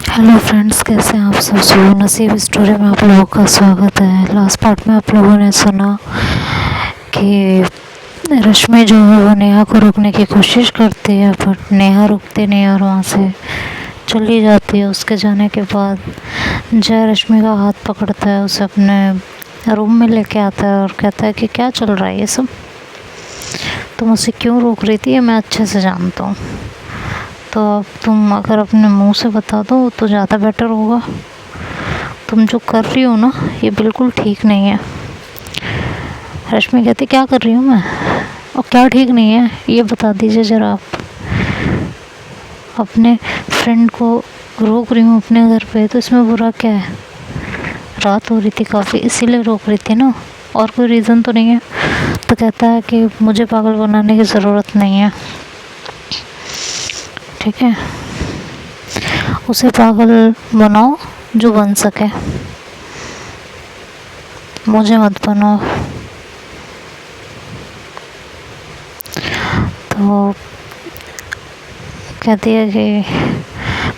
Hello friends, कैसे हैं आप सब। सुबह नसीब स्टोरी में आप लोगों का स्वागत है। लास्ट पार्ट में आप लोगों ने सुना कि रश्मि जो है वो नेहा को रोकने की कोशिश करती है, बट नेहा रुकती नहीं और वहाँ से चली जाती है। उसके जाने के बाद जय रश्मि का हाथ पकड़ता है, उसे अपने रूम में लेके आता है और कहता है कि क्या चल रहा है ये सब, तुम उसे क्यों रोक रही थी, ये मैं अच्छे से जानता हूँ। तो अब तुम अगर अपने मुंह से बता दो तो ज़्यादा बेटर होगा। तुम जो कर रही हो ना, ये बिल्कुल ठीक नहीं है। रश्मि कहती क्या कर रही हूँ मैं, और क्या ठीक नहीं है ये बता दीजिए ज़रा। आप अपने फ्रेंड को रोक रही हूँ अपने घर पे, तो इसमें बुरा क्या है। रात हो रही थी काफ़ी, इसीलिए रोक रही थी ना, और कोई रीज़न तो नहीं है। तो कहता है कि मुझे पागल बनाने की ज़रूरत नहीं है, ठीक है। उसे पागल बनाओ जो बन सके, मुझे मत बनाओ। तो कहती है कि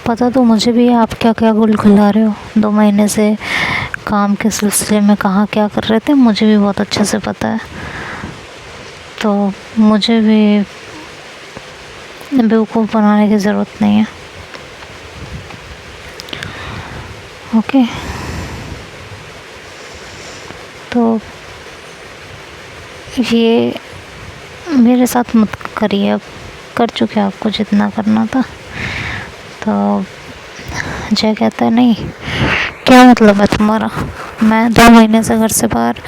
पता तो मुझे भी है आप क्या क्या गुल खिला रहे हो। 2 महीने से काम के सिलसिले में कहाँ क्या कर रहे थे, मुझे भी बहुत अच्छे से पता है। तो मुझे भी बेवकूफ़ बनाने की ज़रूरत नहीं है, ओके। तो ये मेरे साथ मत करिए, अब कर चुके आपको जितना करना था। तो जय कहता है नहीं, क्या मतलब है तुम्हारा, मैं 2 महीने से घर से बाहर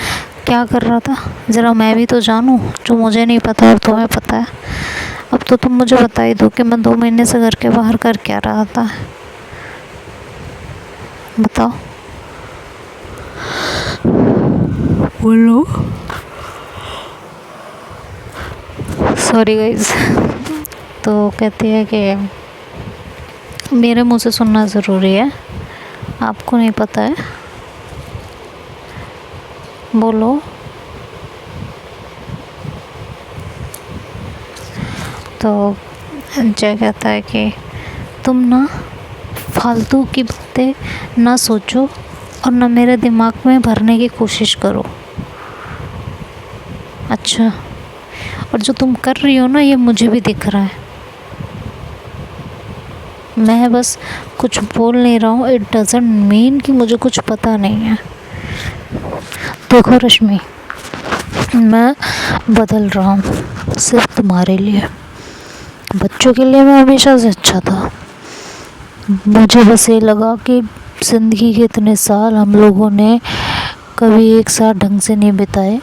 क्या कर रहा था, ज़रा मैं भी तो जानूं जो मुझे नहीं पता और तुम्हें पता है। अब तो तुम मुझे बता ही दो कि मैं 2 महीने से घर के बाहर कर क्या रहा था, बताओ, बोलो। Sorry guys. तो कहती है कि मेरे मुंह से सुनना ज़रूरी है, आपको नहीं पता है, बोलो। तो जय कहता है कि तुम ना फालतू की बातें ना सोचो और ना मेरे दिमाग में भरने की कोशिश करो, अच्छा। और जो तुम कर रही हो ना, ये मुझे भी दिख रहा है। मैं बस कुछ बोल नहीं रहा हूँ, इट डजंट मीन कि मुझे कुछ पता नहीं है। देखो रश्मि, मैं बदल रहा हूँ सिर्फ तुम्हारे लिए, बच्चों के लिए मैं हमेशा से अच्छा था। मुझे बस ये लगा कि ज़िंदगी के इतने साल हम लोगों ने कभी एक साथ ढंग से नहीं बिताए,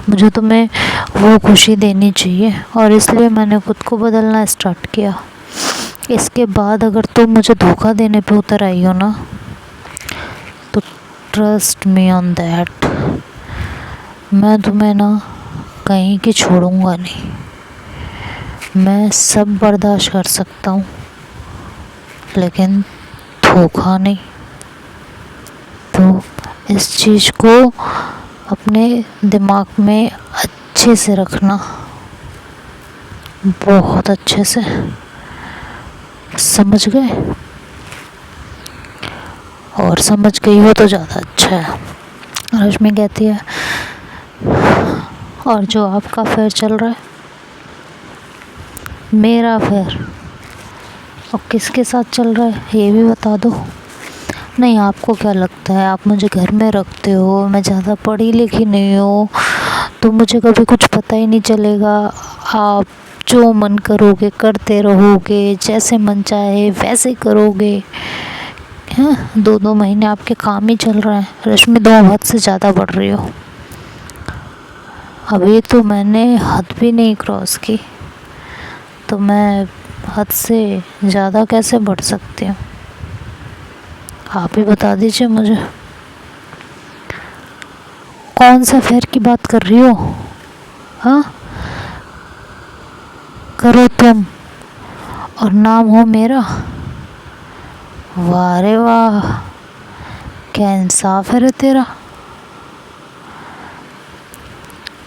मुझे तुम्हें वो खुशी देनी चाहिए, और इसलिए मैंने खुद को बदलना स्टार्ट किया। इसके बाद अगर तुम मुझे धोखा देने पे उतर आई हो ना, तो ट्रस्ट मी ऑन दैट, मैं तुम्हें ना कहीं की छोड़ूंगा नहीं। मैं सब बर्दाश्त कर सकता हूँ, लेकिन धोखा नहीं। तो इस चीज़ को अपने दिमाग में अच्छे से रखना, बहुत अच्छे से, समझ गए। और समझ गई हो तो ज़्यादा अच्छा है। रश्मि कहती है और जो आपका अफेयर चल रहा है, मेरा अफेयर, और किसके साथ चल रहा है ये भी बता दो। नहीं, आपको क्या लगता है आप मुझे घर में रखते हो, मैं ज़्यादा पढ़ी लिखी नहीं हूँ, तो मुझे कभी कुछ पता ही नहीं चलेगा। आप जो मन करोगे करते रहोगे, जैसे मन चाहे वैसे करोगे। हाँ, 2 महीने आपके काम ही चल रहा है। रश्मि 2 हद से ज़्यादा बढ़ रही हो। अभी तो मैंने हद भी नहीं क्रॉस की, तो मैं हद से ज़्यादा कैसे बढ़ सकती हूँ, आप ही बता दीजिए मुझे। कौन सा अफेयर की बात कर रही हो, हाँ। करो तुम और नाम हो मेरा, वाह रे वाह, क्या इंसाफ है रे तेरा।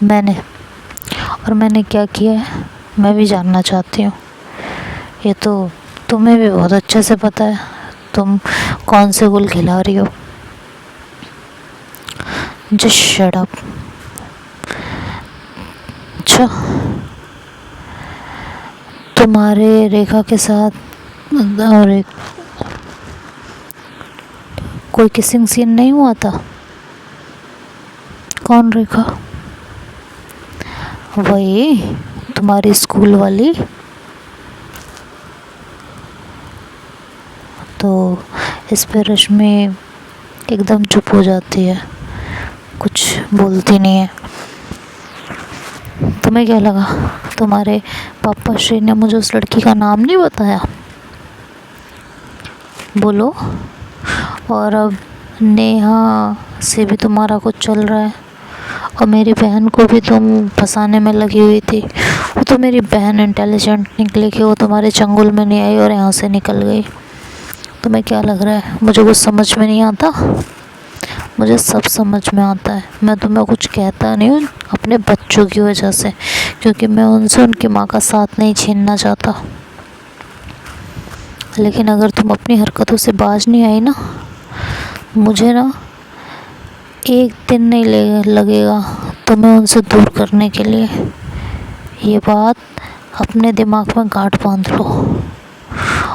मैंने क्या किया है मैं भी जानना चाहती हूँ। ये तो तुम्हें भी बहुत अच्छे से पता है। तुम कौन से गुल खिला रही हो? Just shut up. अच्छा, तुम्हारे रेखा के साथ और एक कोई किसिंग सीन नहीं हुआ था? कौन रेखा? वही तुम्हारी स्कूल वाली। तो इस पे रश्मि एकदम चुप हो जाती है, कुछ बोलती नहीं है। तुम्हें क्या लगा तुम्हारे पापा श्री ने मुझे उस लड़की का नाम नहीं बताया? बोलो। और अब नेहा से भी तुम्हारा कुछ चल रहा है, और मेरी बहन को भी तुम फंसाने में लगी हुई थी। वो तो मेरी बहन इंटेलिजेंट निकली कि वो तुम्हारे चंगुल में नहीं आई और यहाँ से निकल गई। तुम्हें क्या लग रहा है मुझे कुछ समझ में नहीं आता? मुझे सब समझ में आता है। मैं तुम्हें कुछ कहता नहीं हूँ अपने बच्चों की वजह से, क्योंकि मैं उनसे उनकी माँ का साथ नहीं छीनना चाहता। लेकिन अगर तुम अपनी हरकतों से बाज नहीं आई ना, मुझे ना एक दिन नहीं लगेगा तुम्हें उनसे दूर करने के लिए। ये बात अपने दिमाग में गांठ बांध लो,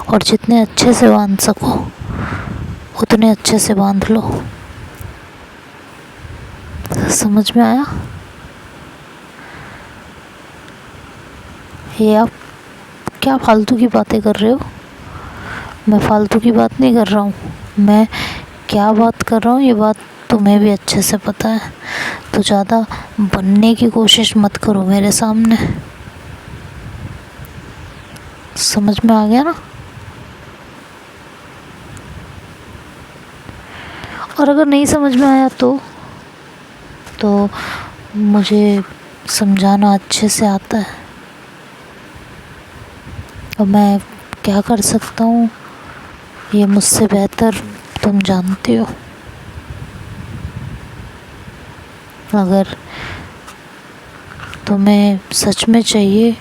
और जितने अच्छे से बांध सको उतने अच्छे से बांध लो। समझ में आया? ये आप क्या फालतू की बातें कर रहे हो? मैं फालतू की बात नहीं कर रहा हूँ। मैं क्या बात कर रहा हूँ ये बात तुम्हें भी अच्छे से पता है। तो ज़्यादा बनने की कोशिश मत करो मेरे सामने। समझ में आ गया ना? और अगर नहीं समझ में आया तो मुझे समझाना अच्छे से आता है, और मैं क्या कर सकता हूँ ये मुझसे बेहतर तुम जानती हो। अगर तुम्हें सच में चाहिए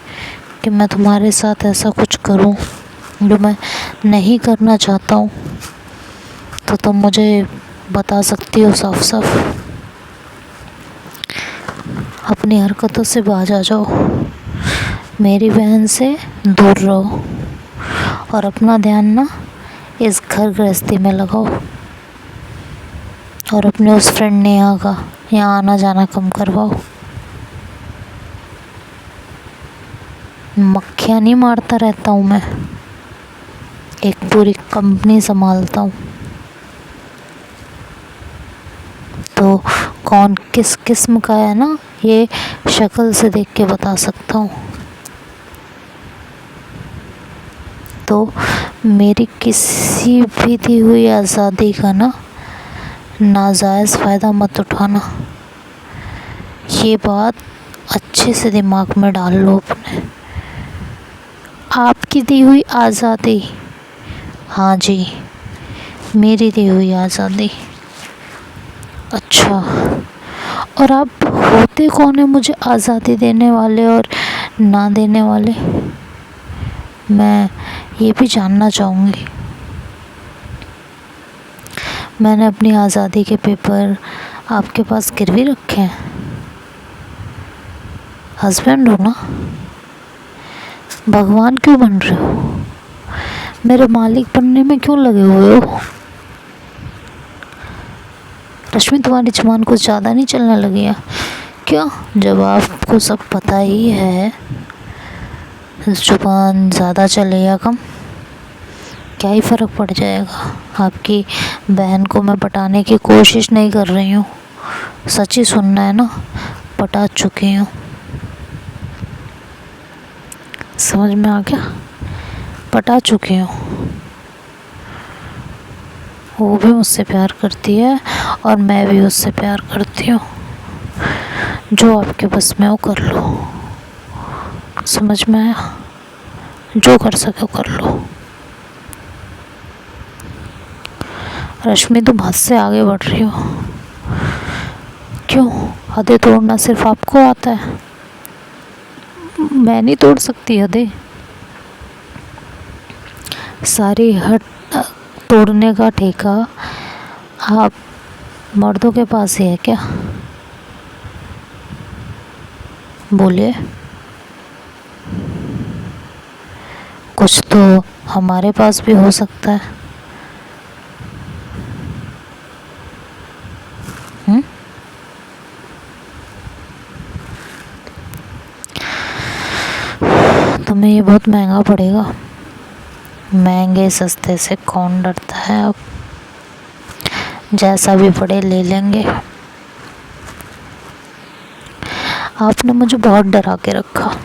कि मैं तुम्हारे साथ ऐसा कुछ करूं जो मैं नहीं करना चाहता हूं, तो तुम मुझे बता सकती हो साफ साफ। अपनी हरकतों से बाज आ जाओ, मेरी बहन से दूर रहो, और अपना ध्यान ना इस घर गृहस्थी में लगाओ, और अपने उस फ्रेंड नेहा का यहाँ आना जाना कम करवाओ। मक्खियाँ नहीं मारता रहता हूँ मैं, एक पूरी कंपनी संभालता हूँ। तो कौन किस किस्म का है ना, ये शक्ल से देख के बता सकता हूँ। तो मेरी किसी भी दी हुई आज़ादी का ना नाजायज़ फ़ायदा मत उठाना। ये बात अच्छे से दिमाग में डाल लो अपने। आपकी दी हुई आज़ादी, हाँ जी, मेरी दी हुई आज़ादी। अच्छा, और आप होते कौन है मुझे आज़ादी देने वाले और ना देने वाले? मैं ये भी जानना चाहूँगी। मैंने अपनी आज़ादी के पेपर आपके पास गिरवी रखे हैं। हस्बैंड हो ना? भगवान क्यों बन रहे हो? मेरे मालिक बनने में क्यों लगे हुए हो? रश्मि, तुम्हारी जुबान कुछ ज़्यादा नहीं चलने लगी है क्या? जब आपको सब पता ही है, जुबान ज़्यादा चले या कम, क्या ही फ़र्क पड़ जाएगा। आपकी बहन को मैं पटाने की कोशिश नहीं कर रही हूँ, सच ही सुनना है ना, पटा चुकी हूँ। समझ में आ गया? पटा चुकी हूँ। वो भी मुझसे प्यार करती है और मैं भी उससे प्यार करती हूँ। जो आपके बस में हो कर लो। समझ में आया? जो कर सके कर लो। रश्मि, तुम हद से आगे बढ़ रही हो। क्यों? हदें तोड़ना सिर्फ आपको आता है, मैं नहीं तोड़ सकती हदें। सारी हद तोड़ने का ठेका आप मर्दों के पास ही है क्या? बोलिए। कुछ तो हमारे पास भी हो सकता है। तुम्हें ये बहुत महंगा पड़ेगा। महंगे सस्ते से कौन डरता है? अब जैसा भी पड़े ले लेंगे। आपने मुझे बहुत डरा के रखा,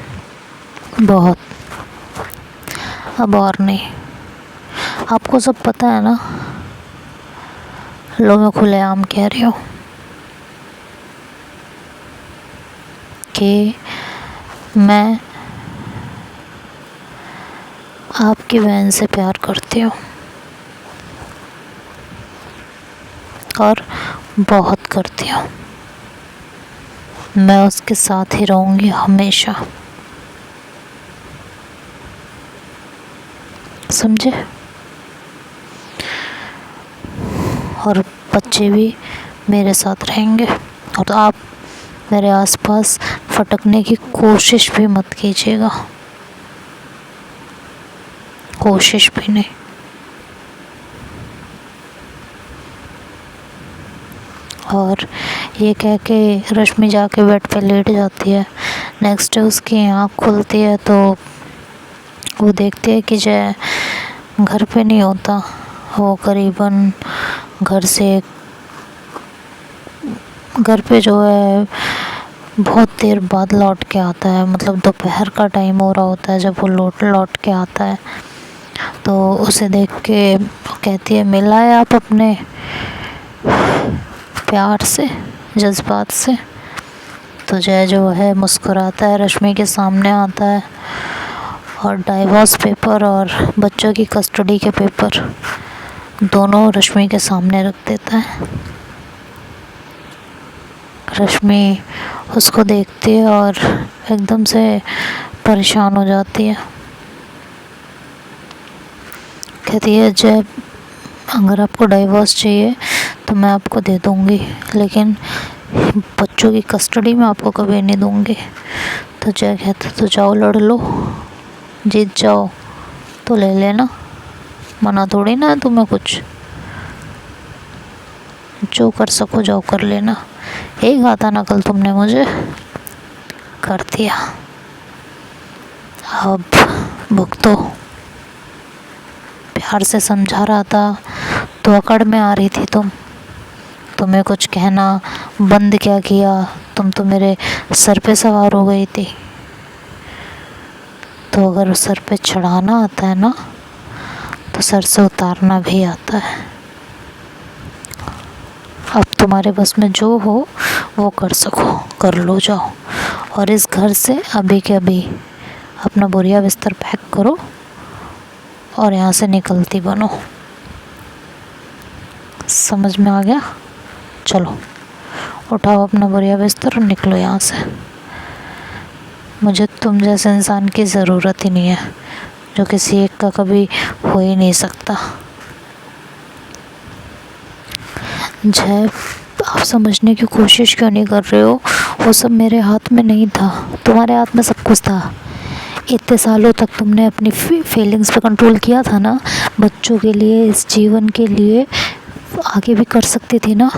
बहुत। अब और नहीं। आपको सब पता है ना। लो, मैं खुलेआम कह रही हूँ कि मैं आपकी बहन से प्यार करती हूँ और बहुत करती हूँ। मैं उसके साथ ही रहूँगी हमेशा, समझे? और बच्चे भी मेरे साथ रहेंगे। और आप मेरे आसपास फटकने की कोशिश भी मत कीजिएगा, कोशिश भी नहीं। और ये कह के रश्मि जाके बेड पे लेट जाती है। नेक्स्ट डे उसकी आँख खुलती है तो वो देखती है कि जय घर पे नहीं होता। वो करीबन घर पे जो है बहुत देर बाद लौट के आता है। मतलब दोपहर का टाइम हो रहा होता है जब वो लौट के आता है। तो उसे देख के कहती है, मिला है आप अपने प्यार से, जज्बात से? तो जय जो है मुस्कुराता है, रश्मि के सामने आता है और डाइवोर्स पेपर और बच्चों की कस्टडी के पेपर दोनों रश्मि के सामने रख देता है। रश्मि उसको देखती है और एकदम से परेशान हो जाती है। कहती है, जय अगर आपको डाइवोर्स चाहिए तो मैं आपको दे दूँगी, लेकिन बच्चों की कस्टडी में आपको कभी नहीं दूँगी। तो जय कहता, तो जाओ लड़ लो, जीत जाओ तो ले लेना, मना थोड़ी ना है तुम्हें कुछ। जो कर सको जाओ कर लेना। एक आता ना कल तुमने मुझे कर दिया, अब भुगतो। प्यार से समझा रहा था तो अकड़ में आ रही थी तुम। तुम्हें कुछ कहना बंद क्या किया? तुम तो मेरे सर पे सवार हो गई थी। तो अगर सर पे चढ़ाना आता है ना तो सर से उतारना भी आता है। अब तुम्हारे बस में जो हो वो कर सको कर लो, जाओ। और इस घर से अभी के अभी अपना बोरिया बिस्तर पैक करो और यहाँ से निकलती बनो। समझ में आ गया? चलो उठाओ अपना बोरिया बिस्तर और निकलो यहाँ से। मुझे तुम जैसे इंसान की ज़रूरत ही नहीं है, जो किसी एक का कभी हो ही नहीं सकता। जय, आप समझने की कोशिश क्यों नहीं कर रहे हो? वो सब मेरे हाथ में नहीं था, तुम्हारे हाथ में सब कुछ था। इतने सालों तक तुमने अपनी फीलिंग्स पे कंट्रोल किया था ना, बच्चों के लिए, इस जीवन के लिए। आगे भी कर सकती थी ना।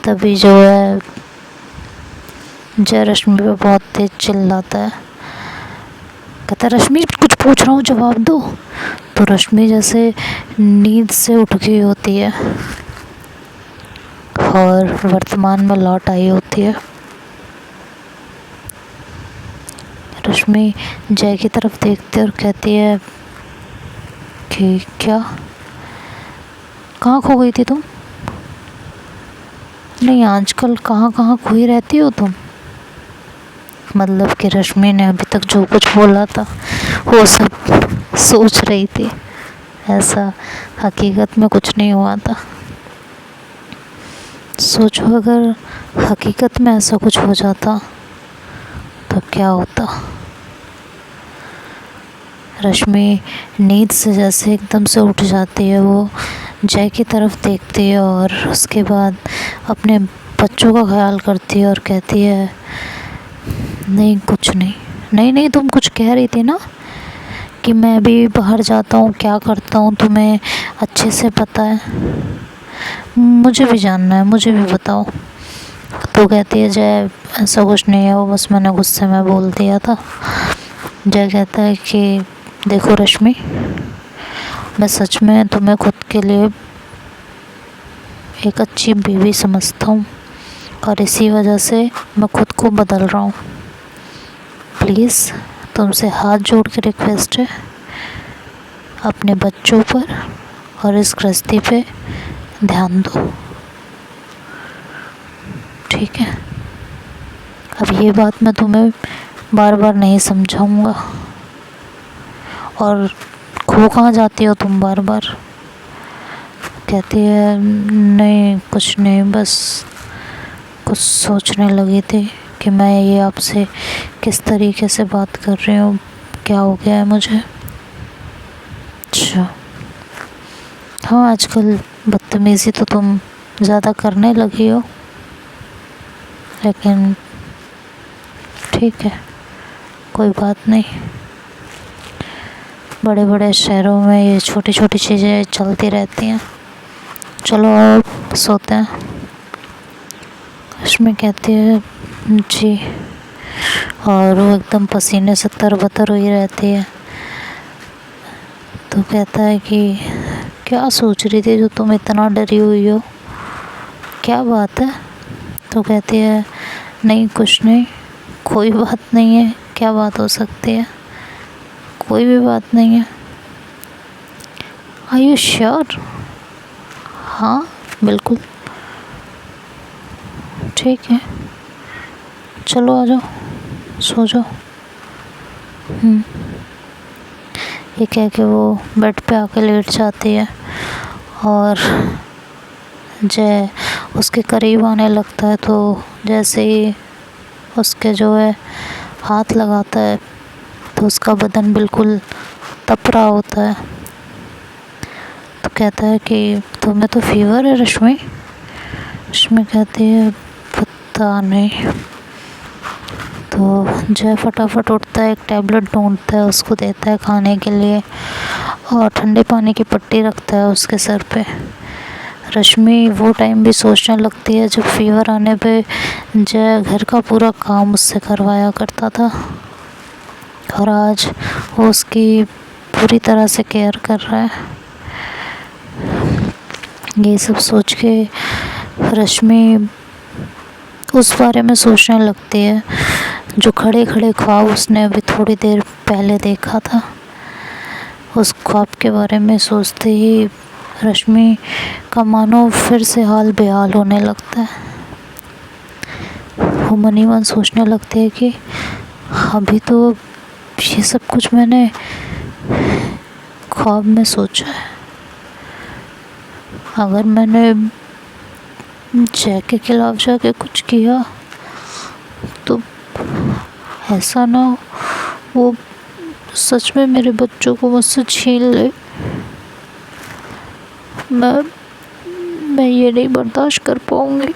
तभी जो है जय रश्मि पे बहुत तेज चिल्लाता है। कहता है, रश्मि कुछ पूछ रहा हूँ जवाब दो। तो रश्मि जैसे नींद से उठ गई होती है और वर्तमान में लौट आई होती है। रश्मि जय की तरफ देखती है और कहती है कि क्या, कहाँ खो गई थी तुम? नहीं, आजकल कहाँ कहाँ खोई रहती हो तुम? मतलब कि रश्मि ने अभी तक जो कुछ बोला था वो सब सोच रही थी, ऐसा हकीकत में कुछ नहीं हुआ था। सोचो अगर हकीकत में ऐसा कुछ हो जाता तो क्या होता। रश्मि नींद से जैसे एकदम से उठ जाती है। वो जय की तरफ देखती है और उसके बाद अपने बच्चों का ख्याल करती है और कहती है, नहीं कुछ नहीं, नहीं नहीं तुम कुछ कह रही थी ना कि मैं भी बाहर जाता हूँ, क्या करता हूँ तुम्हें अच्छे से पता है, मुझे भी जानना है, मुझे भी बताओ। तो कहती है, जय ऐसा कुछ नहीं है, वो बस मैंने गुस्से में बोल दिया था। जय कहता है कि देखो रश्मि, मैं सच में तुम्हें खुद के लिए एक अच्छी बीवी समझता हूँ और इसी वजह से मैं खुद को बदल रहा हूँ। प्लीज़ तुमसे हाथ जोड़ के रिक्वेस्ट है, अपने बच्चों पर और इस गृहस्थी पे ध्यान दो, ठीक है। अब ये बात मैं तुम्हें बार बार नहीं समझाऊंगा। और खो कहाँ जाती हो तुम बार बार? कहती है, नहीं कुछ नहीं, बस कुछ सोचने लगी थी कि मैं ये आपसे किस तरीके से बात कर रही हूँ, क्या हो गया है मुझे। अच्छा हाँ, आजकल बदतमीज़ी तो तुम ज़्यादा करने लगी हो, लेकिन ठीक है, कोई बात नहीं। बड़े बड़े शहरों में ये छोटी छोटी चीज़ें चलती रहती हैं। चलो अब सोते हैं। रश्मि कहती है, जी। और वो एकदम पसीने से तरबतर हुई रहती है। तो कहता है कि क्या सोच रही थी जो तुम इतना डरी हुई हो, क्या बात है? तो कहती है, नहीं कुछ नहीं, कोई बात नहीं है, क्या बात हो सकती है, कोई भी बात नहीं है। Are you sure? हाँ बिल्कुल, ठीक है, चलो आ जाओ, सो जाओ। ये कह के वो बेड पे आके लेट जाती है और जय उसके करीब आने लगता है। तो जैसे ही उसके जो है हाथ लगाता है तो उसका बदन बिल्कुल तप रहा होता है। तो कहता है कि तुम्हें तो फीवर है रश्मि? रश्मि कहती है, पता नहीं। तो जय फटाफट उठता है, एक टैबलेट ढूंढता है, उसको देता है खाने के लिए और ठंडे पानी की पट्टी रखता है उसके सर पे। रश्मि वो टाइम भी सोचने लगती है जब फीवर आने पे जय घर का पूरा काम उससे करवाया करता था और आज वो उसकी पूरी तरह से केयर कर रहा है। ये सब सोच के रश्मि उस बारे में सोचने लगती है जो खड़े खड़े ख्वाब उसने अभी थोड़ी देर पहले देखा था। उस ख्वाब के बारे में सोचते ही रश्मि का मानो फिर से हाल बेहाल होने लगता है। वो मन ही मन सोचने लगती है कि अभी तो ये सब कुछ मैंने ख्वाब में सोचा है, अगर मैंने जय के खिलाफ जाके कुछ किया तो ऐसा ना हो वो सच में मेरे बच्चों को मुझसे छीन ले। मैं ये नहीं बर्दाश्त कर पाऊंगी,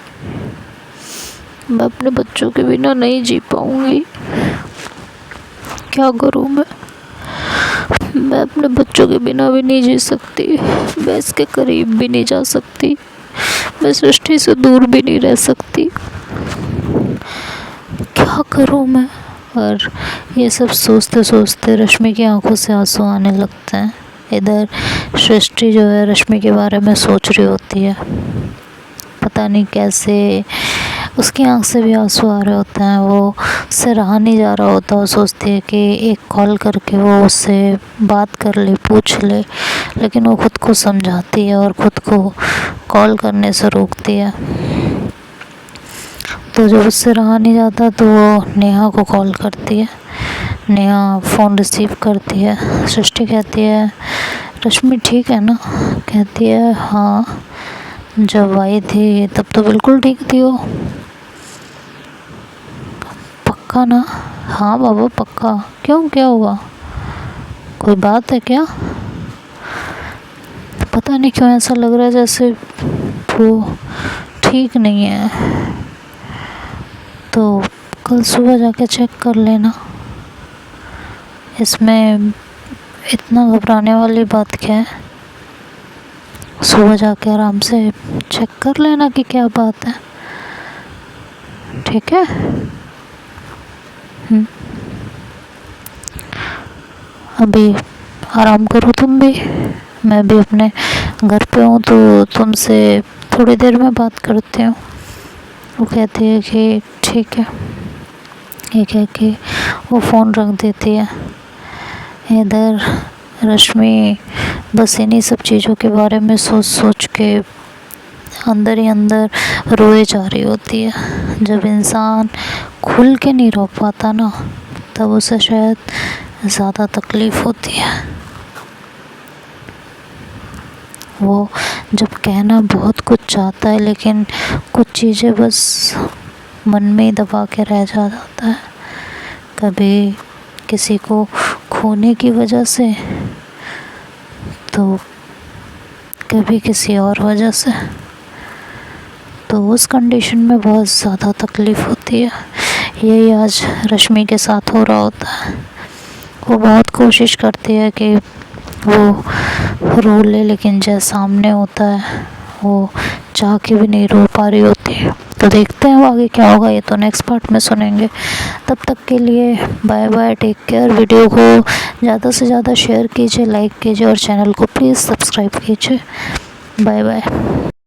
मैं अपने बच्चों के बिना नहीं जी पाऊंगी। क्या करूं मैं अपने बच्चों के बिना भी नहीं जी सकती, मैं इसके करीब भी नहीं जा सकती, मैं सृष्टि से दूर भी नहीं रह सकती, क्या करूं मैं। और ये सब सोचते सोचते रश्मि की आंखों से आंसू आने लगते हैं। इधर सृष्टि जो है रश्मि के बारे में सोच रही होती है, पता नहीं कैसे उसकी आंख से भी आंसू आ रहे होते हैं। वो उससे रहा नहीं जा रहा होता, वो सोचती है कि एक कॉल करके वो उससे बात कर ले, पूछ ले, लेकिन वो खुद को समझाती है और खुद को कॉल करने से रोकती है। तो जब उससे रहा नहीं जाता तो वो नेहा को कॉल करती है। नेहा फ़ोन रिसीव करती है। सृष्टि कहती है, रश्मि ठीक है ना? कहती है, हाँ जब आई थी तब तो बिल्कुल ठीक थी वो। पक्का ना? हाँ बाबा पक्का। क्यों, क्या हुआ? कोई बात है क्या? पता नहीं क्यों ऐसा लग रहा है जैसे वो ठीक नहीं है, तो कल सुबह जाके चेक कर लेना। इसमें इतना घबराने वाली बात क्या है? सुबह जाके आराम से चेक कर लेना कि क्या बात है, ठीक है? अभी आराम करो तुम भी, मैं भी अपने घर पे हूँ, तो तुमसे थोड़ी देर में बात करती हूँ। वो कहती है कि ठीक है, ये कह के वो फ़ोन रख देती है। इधर रश्मि बस इन्हीं सब चीज़ों के बारे में सोच सोच के अंदर ही अंदर रोए जा रही होती है। जब इंसान खुल के नहीं रो पाता ना, तब उसे शायद ज़्यादा तकलीफ़ होती है। वो जब कहना बहुत कुछ चाहता है, लेकिन कुछ चीज़ें बस मन में ही दबा के रह जाता है। कभी किसी को खोने की वजह से, तो कभी किसी और वजह से, तो उस कंडीशन में बहुत ज़्यादा तकलीफ़ होती है। यही आज रश्मि के साथ हो रहा होता है। वो बहुत कोशिश करती है कि वो रो ले, लेकिन जैसा सामने होता है वो चाह के भी नहीं रो पा रही होती है। तो देखते हैं आगे क्या होगा, ये तो नेक्स्ट पार्ट में सुनेंगे। तब तक के लिए bye bye, take care. Video को ज़्यादा से ज़्यादा शेयर कीजिए, लाइक कीजिए और चैनल को प्लीज़ सब्सक्राइब कीजिए। Bye bye.